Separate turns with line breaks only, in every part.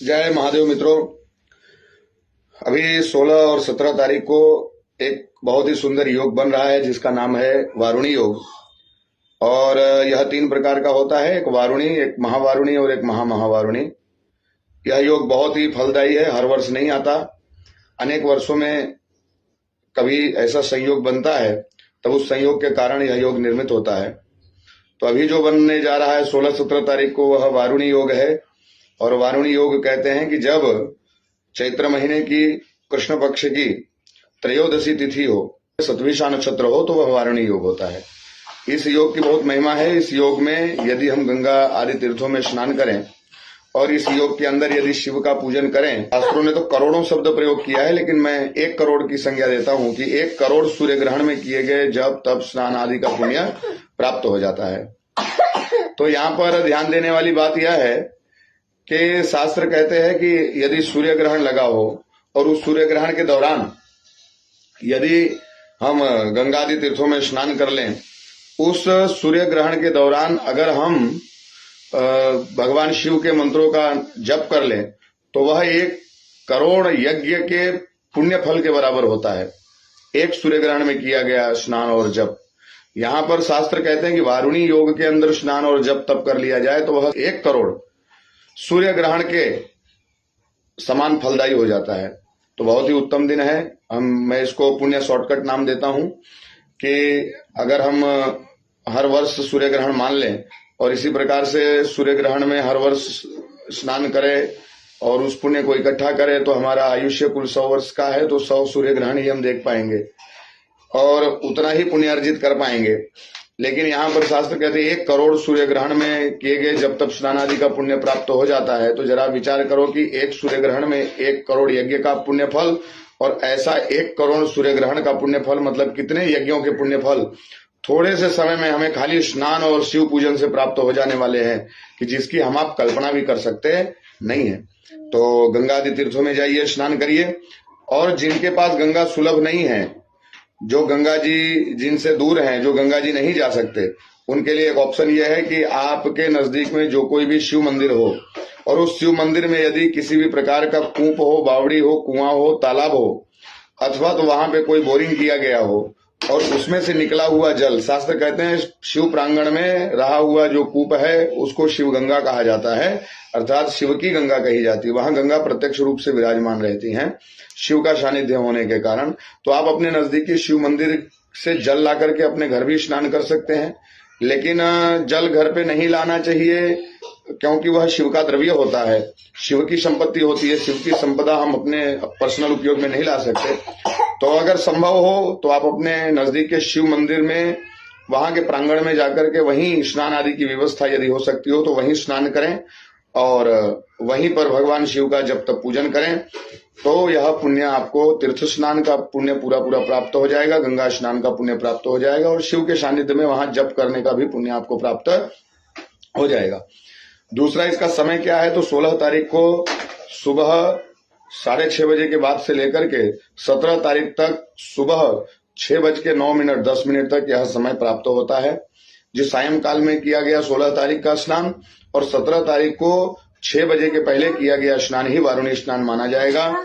जय महादेव मित्रों। अभी 16 और 17 तारीख को एक बहुत ही सुंदर योग बन रहा है जिसका नाम है वारुणी योग। और यह 3 प्रकार का होता है, एक वारुणी, एक महावारुणी और एक महामहावारुणी। यह योग बहुत ही फलदायी है, हर वर्ष नहीं आता, अनेक वर्षों में कभी ऐसा संयोग बनता है, तब उस संयोग के कारण यह योग निर्मित होता है। तो अभी जो बनने जा रहा है 16-17 तारीख को वह वारुणी योग है। और वारुणी योग कहते हैं कि जब चैत्र महीने की कृष्ण पक्ष की त्रयोदशी तिथि हो, सतविशा नक्षत्र हो, तो वह वारुणी योग होता है। इस योग की बहुत महिमा है। इस योग में यदि हम गंगा आदि तीर्थों में स्नान करें और इस योग के अंदर यदि शिव का पूजन करें, शास्त्रों ने तो करोड़ों शब्द प्रयोग किया है, लेकिन मैं 1 करोड़ की संज्ञा देता हूं कि 1 करोड़ सूर्य ग्रहण में किए गए जब तब स्नान आदि का पुण्य प्राप्त हो जाता है। तो यहाँ पर ध्यान देने वाली बात यह है कि शास्त्र कहते हैं कि यदि सूर्य ग्रहण लगा हो और उस सूर्य ग्रहण के दौरान यदि हम गंगा आदि तीर्थों में स्नान कर लें, उस सूर्य ग्रहण के दौरान अगर हम भगवान शिव के मंत्रों का जप कर लें तो वह 1 करोड़ यज्ञ के पुण्य फल के बराबर होता है, एक सूर्य ग्रहण में किया गया स्नान और जप। यहाँ पर शास्त्र कहते हैं कि वारुणी योग के अंदर स्नान और जप तप कर लिया जाए तो वह 1 करोड़ सूर्य ग्रहण के समान फलदायी हो जाता है। तो बहुत ही उत्तम दिन है। मैं इसको पुण्य शॉर्टकट नाम देता हूं कि अगर हम हर वर्ष सूर्य ग्रहण मान लें और इसी प्रकार से सूर्य ग्रहण में हर वर्ष स्नान करें और उस पुण्य को इकट्ठा करें तो हमारा आयुष्य कुल 100 वर्ष का है, तो 100 सूर्य ग्रहण ही हम देख पाएंगे और उतना ही पुण्य अर्जित कर पाएंगे। लेकिन यहाँ पर शास्त्र कहते हैं 1 करोड़ सूर्य ग्रहण में किए गए जब तब स्नान आदि का पुण्य प्राप्त हो जाता है। तो जरा विचार करो कि 1 सूर्य ग्रहण में 1 करोड़ यज्ञ का पुण्य फल, और ऐसा 1 करोड़ सूर्य ग्रहण का पुण्य फल मतलब कितने यज्ञों के पुण्य फल थोड़े से समय में हमें खाली स्नान और शिव पूजन से प्राप्त हो जाने वाले हैं कि जिसकी हम आप कल्पना भी कर सकते नहीं है। तो गंगा आदि तीर्थों में जाइए, स्नान करिए। और जिनके पास गंगा सुलभ नहीं है, जो गंगा जी जिनसे दूर हैं, जो गंगा जी नहीं जा सकते, उनके लिए एक ऑप्शन यह है कि आपके नजदीक में जो कोई भी शिव मंदिर हो और उस शिव मंदिर में यदि किसी भी प्रकार का कूप हो, बावड़ी हो, कुआं हो, तालाब हो, अथवा तो वहां पे कोई बोरिंग किया गया हो और उसमें से निकला हुआ जल, शास्त्र कहते हैं शिव प्रांगण में रहा हुआ जो कूप है उसको शिव गंगा कहा जाता है, अर्थात शिव की गंगा कही जाती है। वहां गंगा प्रत्यक्ष रूप से विराजमान रहती हैं शिव का सानिध्य होने के कारण। तो आप अपने नजदीकी शिव मंदिर से जल ला करके अपने घर भी स्नान कर सकते हैं, लेकिन जल घर पे नहीं लाना चाहिए क्योंकि वह शिव का द्रव्य होता है, शिव की संपत्ति होती है। शिव की संपदा हम अपने पर्सनल उपयोग में नहीं ला सकते। तो अगर संभव हो तो आप अपने नजदीक के शिव मंदिर में, वहां के प्रांगण में जाकर के वहीं स्नान आदि की व्यवस्था यदि हो सकती हो तो वहीं स्नान करें और वहीं पर भगवान शिव का जब तक पूजन करें। तो यह पुण्य आपको तीर्थ स्नान का पुण्य पूरा प्राप्त हो जाएगा, गंगा स्नान का पुण्य प्राप्त हो जाएगा और शिव के सानिध्य में वहां जप करने का भी पुण्य आपको प्राप्त हो जाएगा। दूसरा इसका समय क्या है, तो 16 तारीख को सुबह 6:30 बजे के बाद से लेकर के 17 तारीख तक सुबह 6:09 10 मिनट तक यह समय प्राप्त होता है। जो सायंकाल में किया गया 16 तारीख का स्नान और 17 तारीख को 6 बजे के पहले किया गया स्नान ही वारुणी स्नान माना जाएगा।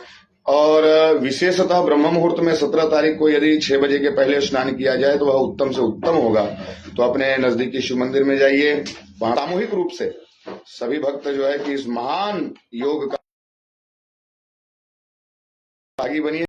और विशेषतः ब्रह्म मुहूर्त में 17 तारीख को यदि 6 बजे के पहले स्नान किया जाए तो वह उत्तम से उत्तम होगा। तो अपने नजदीकी शिव मंदिर में जाइए, वहां सामूहिक रूप से सभी भक्त जो है कि इस महान योग का भागी बनिए।